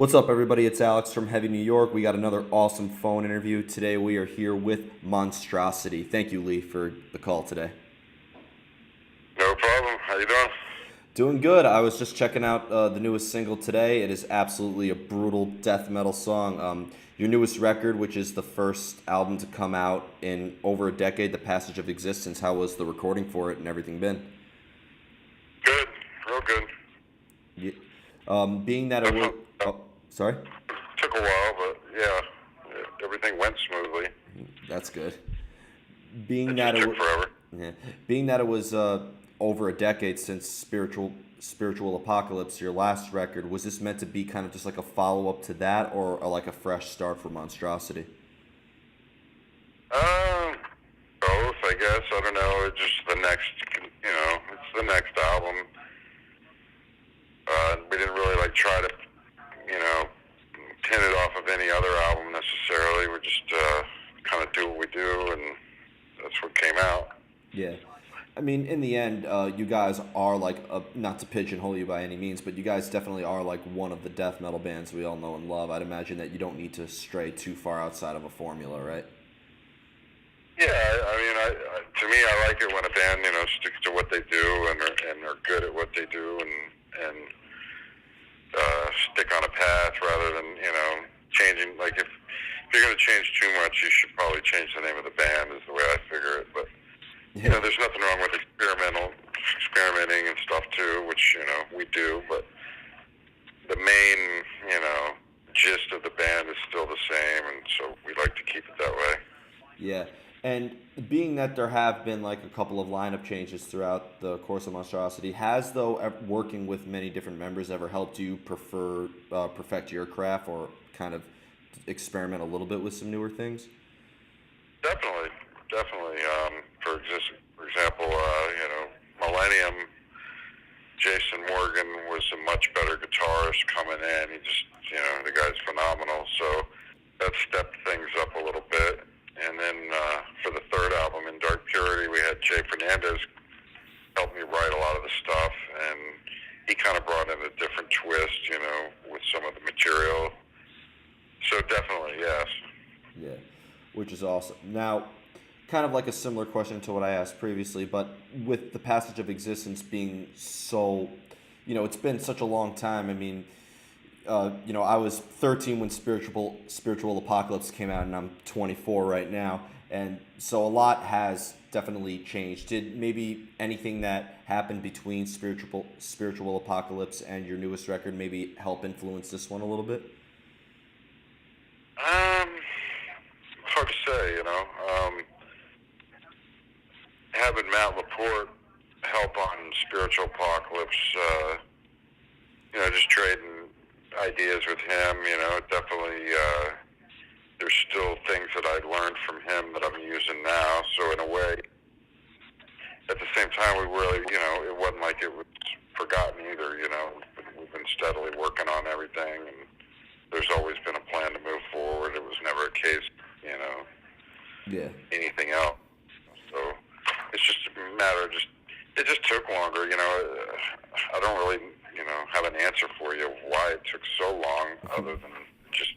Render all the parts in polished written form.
What's up, everybody? It's Alex from Heavy New York. We got another awesome phone interview. Today we are here with Monstrosity. Thank you, Lee, for the call today. No problem. How you doing? Doing good. I was just checking out the newest single today. It is absolutely a brutal death metal song. Your newest record, which is the first album to come out in over a decade, The Passage of Existence. How was the recording for it and everything been? Good. Real good. Yeah. Being that it was... Definitely Oh, sorry? took a while, but yeah, everything went smoothly. That's good. Being It that just it took was... forever. Yeah. Being that it was over a decade since Spiritual Apocalypse, your last record, was this meant to be kind of just like a follow up to that, or like a fresh start for Monstrosity? Um, Both, I guess. I don't know. It's just it's the next album. We didn't really try to, pin it off of any other album necessarily. We just kind of do what we do, and that's what came out. Yeah. I mean, in the end, you guys are not to pigeonhole you by any means, but you guys definitely are like one of the death metal bands we all know and love. I'd imagine that you don't need to stray too far outside of a formula, right? Yeah, to me, I like it when a band, sticks to what they do and are good at what they do and stick on a path rather than, changing. Like if you're going to change too much, you should probably change the name of the band is the way I figure it. But, Yeah. there's nothing wrong with experimenting and stuff too, which, we do. But the main, gist of the band is still the same. And so we like to keep it that way. Yeah. And being that there have been like a couple of lineup changes throughout the course of Monstrosity, has though working with many different members ever helped you perfect your craft or kind of experiment a little bit with some newer things? Definitely, definitely. For example, Millennium, Jason Morgan was a much better guitarist coming in. He just, the guy's phenomenal. So that stepped things up a little bit. And then for the third album, In Dark Purity, we had Jay Fernandez help me write a lot of the stuff, and he kind of brought in a different twist, with some of the material. So definitely, yes. Yeah, which is awesome. Now, kind of like a similar question to what I asked previously, but with the passage of existence being so, it's been such a long time. I mean, I was 13 when Spiritual Apocalypse came out, and I'm 24 right now, and so a lot has definitely changed. Did maybe anything that happened between Spiritual Apocalypse and your newest record maybe help influence this one a little bit? Hard to say, having Matt Laporte help on Spiritual Apocalypse, just trading ideas with him, definitely, there's still things that I learned from him that I'm using now. So in a way, at the same time, we really, it wasn't like it was forgotten either, we've been steadily working on everything, and there's always been a plan to move forward. It was never a case, Yeah. anything else. So it's just a matter of it just took longer, I don't really, have an answer for you why it took so long other than just,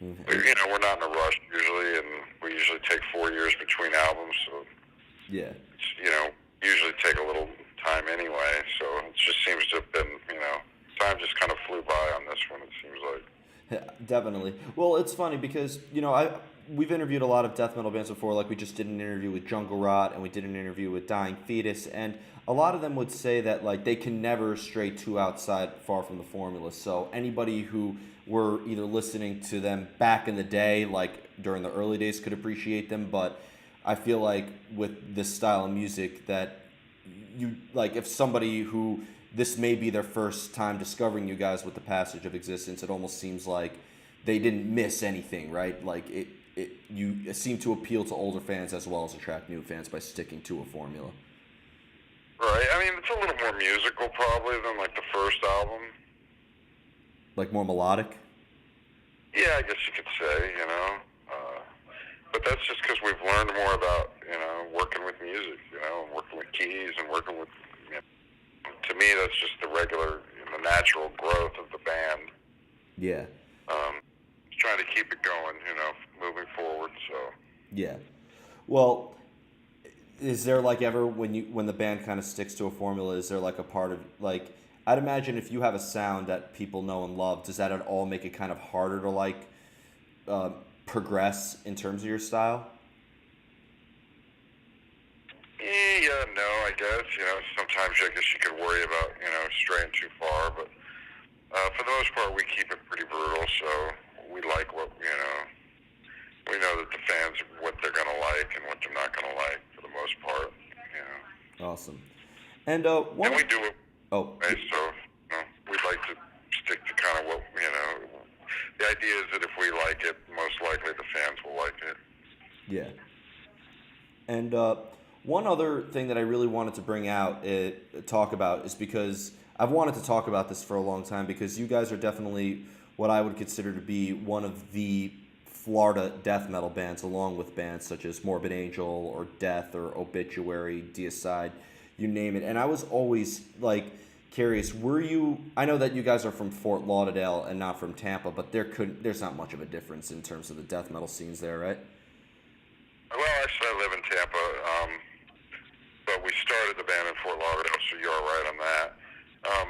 we're not in a rush usually, and we usually take 4 years between albums, so Yeah. it's, usually take a little time anyway, so it just seems to have been, time just kind of flew by on this one, it seems like. Yeah, definitely. Well, it's funny because we've interviewed a lot of death metal bands before. Like we just did an interview with Jungle Rot, and we did an interview with Dying Fetus, and a lot of them would say that like they can never stray too far from the formula. So anybody who were either listening to them back in the day, like during the early days, could appreciate them. But I feel like with this style of music that you like, if somebody who this may be their first time discovering you guys with the passage of existence, it almost seems like they didn't miss anything, right? Like you seem to appeal to older fans as well as attract new fans by sticking to a formula. Right, I mean, it's a little more musical probably than like the first album. Like more melodic? Yeah, I guess you could say, but that's just because we've learned more about, working with music, working with keys and working with, to me, that's just the regular, the natural growth of the band. Yeah. Trying to keep it going, moving forward. So Yeah. Well, is there like ever when the band kind of sticks to a formula, is there like a part of like I'd imagine if you have a sound that people know and love, does that at all make it kind of harder to like uh, progress in terms of your style? yeah, no, I guess sometimes I guess you could worry about straying too far, but for the most part we keep it pretty brutal. So we like what we know that the fans what they're gonna like and what they're not gonna like for the most part. Awesome. And And one. we do it. Oh, Right? So we'd like to stick to kind of what The idea is that if we like it, most likely the fans will like it. yeah. And one other thing that I really wanted to bring out, talk about, is because I've wanted to talk about this for a long time because you guys are definitely what I would consider to be one of the Florida death metal bands, along with bands such as Morbid Angel or Death or Obituary, Deicide, you name it. And I was always like curious, were you? I know that you guys are from Fort Lauderdale and not from Tampa, but there's not much of a difference in terms of the death metal scenes there, right? Well, actually, I live in Tampa, but we started the band in Fort Lauderdale, so you're right on that. Um,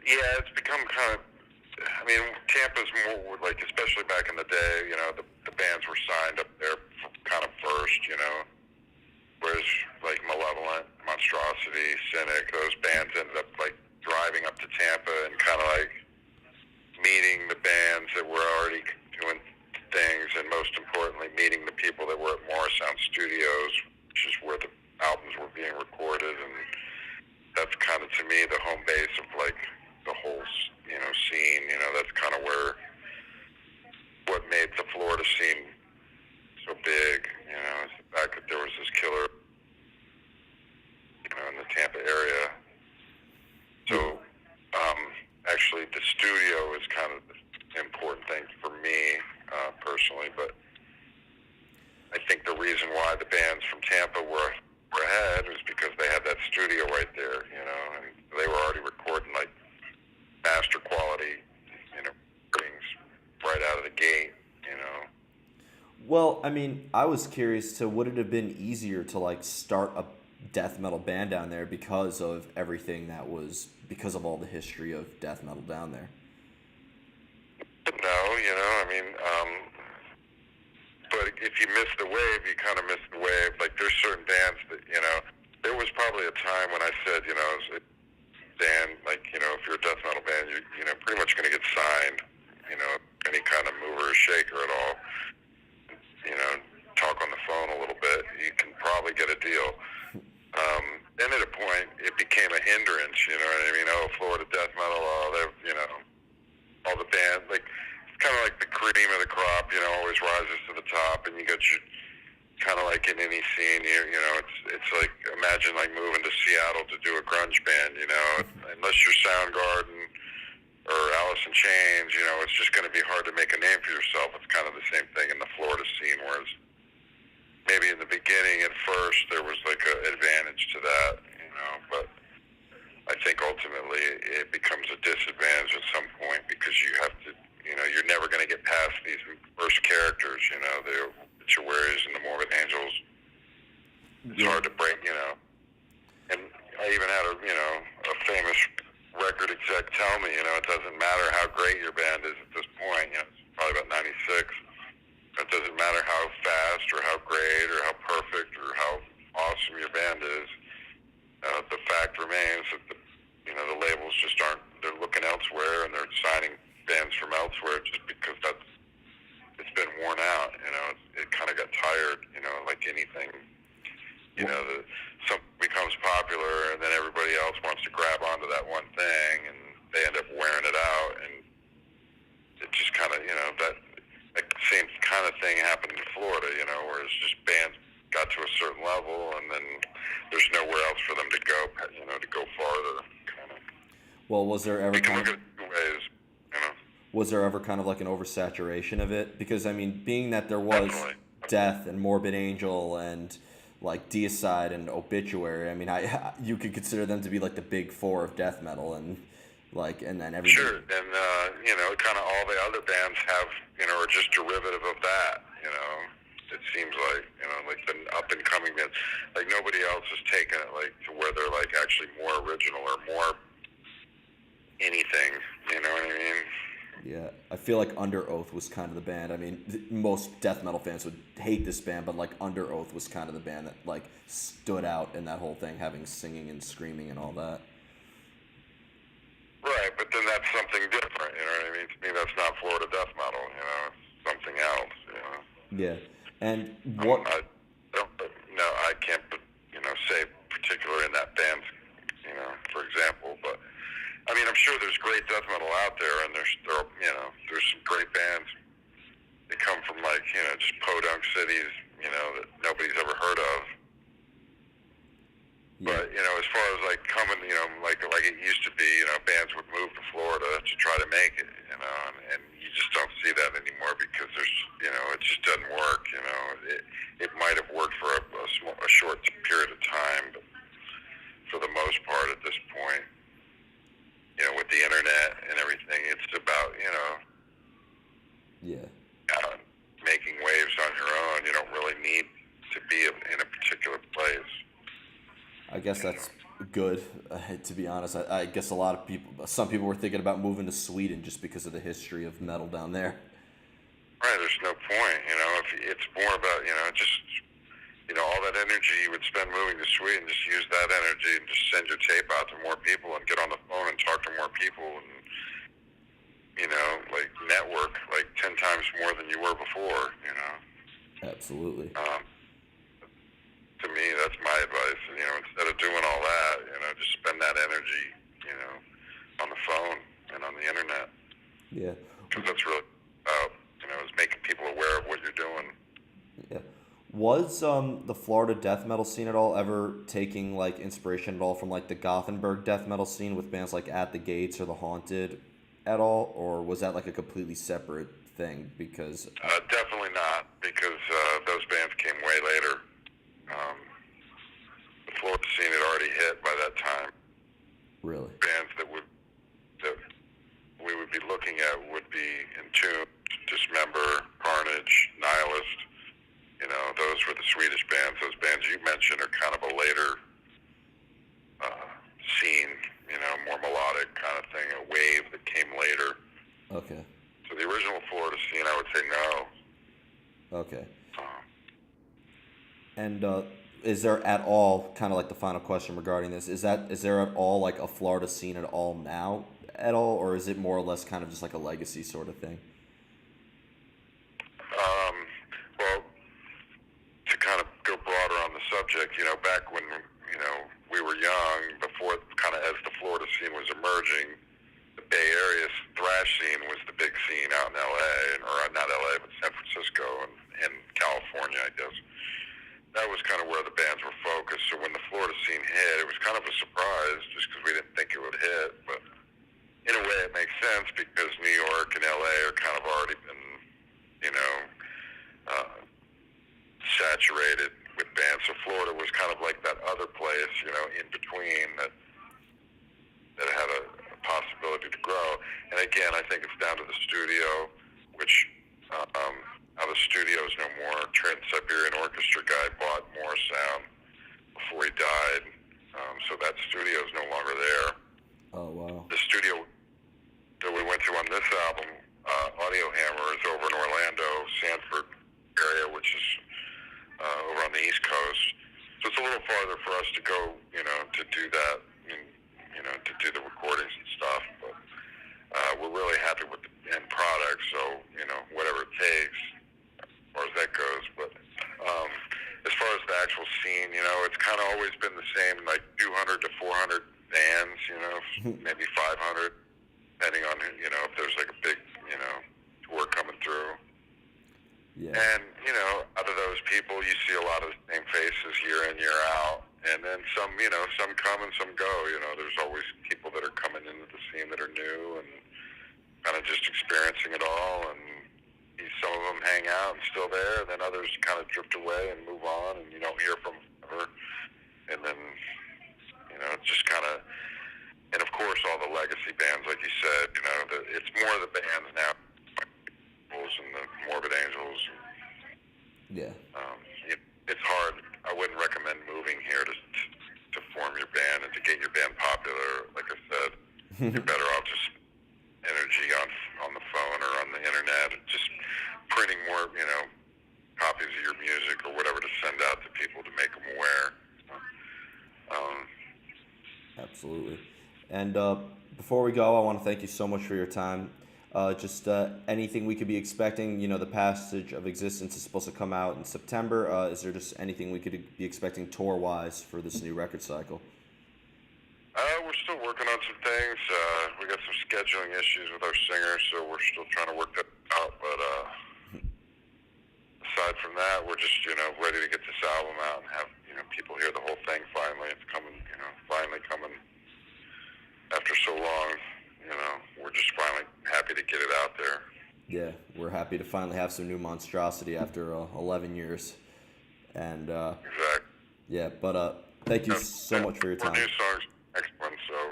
yeah, it's become kind of. I mean, Tampa's more like, especially back in the day, the bands were signed up there kind of first, whereas like Malevolent, Monstrosity, Cynic, those bands ended up like driving up to Tampa and kind of like meeting the bands that were already doing things, and most importantly, meeting the people that were at Morrisound Studios, which is where the albums were being recorded, and that's kind of to me the home base of like the whole scene. That's kind of where what made the Florida scene so big. Is the fact that there was this killer, in the Tampa area. So, actually, the studio is kind of the important thing for me personally. But I think the reason why the bands from Tampa were ahead was because they had that studio right there. And they were already recording like master quality, things right out of the gate. Well, I mean, I was curious to would it have been easier to like start a death metal band down there because of everything because of all the history of death metal down there? No, I mean, but if you miss the wave, you kind of miss the wave. Like there's certain bands that, there was probably a time when I said, Dan, like, if you're a death metal band, you're, pretty much going to get signed, any kind of mover or shaker at all. Talk on the phone a little bit, you can probably get a deal. Then at a point, it became a hindrance, you know what I mean? Oh, Florida death metal, all the bands, like, it's kind of like the cream of the crop, always rises to the top, and you got your, kind of like in any scene, it's like, imagine like moving to Seattle to do a grunge band, unless you're Soundgarden or Alice in Chains, it's just going to be hard to make a name for yourself. It's kind of the same thing in the Florida scene, whereas maybe in the beginning at first there was like an advantage to that, but I think ultimately it becomes a disadvantage at some point because you have to, you're never going to get past these first characters, the Obituaries and the Morbid Angels. It's hard to break, and I even had a famous record exec tell me, it doesn't matter how great your band is at this point, it's probably about 96. It doesn't matter how fast or how great or how perfect or how awesome your band is. The fact remains that the labels just aren't. They're looking elsewhere and they're signing bands from elsewhere just because it's been worn out. It kind of got tired. Like anything. Something becomes popular and then everybody else wants to grab onto that one thing and they end up wearing it out, and it just kind of that same kind of thing happened in Florida, where it's just bands got to a certain level and then there's nowhere else for them to go, to go farther. Kind of. Well, was there ever We can kind look of at it two ways, was there ever kind of like an oversaturation of it? Because I mean, being that there was Definitely. Death and Morbid Angel and like Deicide and Obituary, I mean, you could consider them to be like the big four of death metal, and like, and then Sure, everybody. and kind of all the other bands have, are just derivative of that. It seems like the up and coming bands, like nobody else has taken it like to where they're like actually more original or more anything. You know what I mean? Yeah, I feel like Under Oath was kind of the band. I mean, most death metal fans would hate this band, but like Under Oath was kind of the band that like stood out in that whole thing, having singing and screaming and all that. Right, but then that's something different. You know what I mean? To me, that's not Florida death metal. It's something else. Yeah, and Um, what? I don't. No, I can't. Say particular in that band. For example, but I mean, I'm sure there's great death metal out there, and there's some great bands that come from like just podunk cities, that nobody's ever heard of. Yeah, But as far as like coming, like it used to be, bands would move to Florida to try to make it, and you just don't see that anymore because it just doesn't work. It might have worked for a short period of time, but for the most part, at this point, with the internet and everything, it's about yeah. making waves on your own. You don't really need to be in a particular place. I guess that's good. To be honest, I guess some people were thinking about moving to Sweden just because of the history of metal down there. Right, there's no point, if it's more about, just, all that energy you would spend moving to Sweden, just use that energy and just send your tape out to more people and get on the phone and talk to more people and, like network like 10 times more than you were before. Absolutely. To me, that's my advice, instead of doing all that, just spend that energy, on the phone and on the internet. Yeah. Because that's really about, is making people aware of what you're doing. Yeah. Was the Florida death metal scene at all ever taking like inspiration at all from like the Gothenburg death metal scene with bands like At the Gates or The Haunted at all, or was that like a completely separate thing? Because Definitely not, because those bands came way later. The Florida scene had already hit by that time. really, Bands that we would be looking at would be Entombed, Dismember, Carnage, Nihilist. Those were the Swedish bands. Those bands you mentioned are kind of a later scene, more melodic kind of thing, a wave that came later. okay, So the original Florida scene, I would say no. okay. Um, And is there at all, kind of like the final question regarding this, is there at all like a Florida scene at all now at all, or is it more or less kind of just like a legacy sort of thing? well, to kind of go broader on the subject, back when, we were young, before kind of as the Florida scene was emerging, the Bay Area thrash scene was the big scene out in LA, or not LA, but San Francisco and California, I guess. That was kind of where the bands were focused. So when the Florida scene hit, it was kind of a surprise just because we didn't think it would hit. But in a way, it makes sense because New York and LA are kind of already been, saturated with bands. So Florida was kind of like that other place, in between that had a possibility to grow. And again, I think it's down to the studio, which now the studio's no more. Trans-Siberian Orchestra guy bought more sound before he died, so that studio's no longer there. Oh wow. The studio that we went to on this album, Audio Hammer, is over in Orlando, Sanford area, which is over on the East Coast. So it's a little farther for us to go, to do that, and, to do the recordings and stuff. But we're really happy with the end product, so, whatever it takes as far as that goes. But as far as the actual scene, it's kind of always been the same, like 200 to 400 bands, maybe 500, depending on, if there's like a big, tour coming through. Yeah. And, out of those people, you see a lot of the same faces year in, year out. And then some, some come and some go. There's always people that are coming into the scene that are new and kind of just experiencing it all. And some of them hang out and still there. And then others kind of drift away and move on, and you don't hear from them ever. And then, it's just kind of, and of course, all the legacy bands band popular, like I said, you're better off just energy on the phone or on the internet, just printing more, copies of your music or whatever to send out to people to make them aware. Um, Absolutely. And before we go, I want to thank you so much for your time. Just anything we could be expecting? The Passage of Existence is supposed to come out in September. Is there just anything we could be expecting tour-wise for this new record cycle? we're still working on some things. We got some scheduling issues with our singer, so we're still trying to work that out. But aside from that, we're just ready to get this album out and have people hear the whole thing. Finally, it's coming. Finally coming after so long. We're just finally happy to get it out there. Yeah, we're happy to finally have some new Monstrosity after 11 years. And Exactly. yeah, but thank you so much for your time. New songs next one, so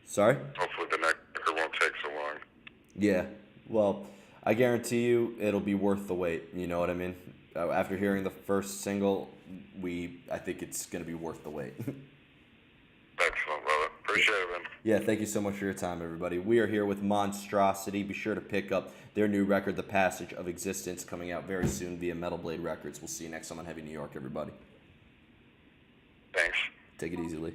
Sorry? hopefully the next record won't take so long. Yeah, well, I guarantee you it'll be worth the wait. You know what I mean? After hearing the first single, I think it's going to be worth the wait. Excellent, brother. Appreciate it, man. Yeah, thank you so much for your time, everybody. We are here with Monstrosity. Be sure to pick up their new record, The Passage of Existence, coming out very soon via Metal Blade Records. We'll see you next time on Heavy New York, everybody. Thanks. Take it easy, Lee.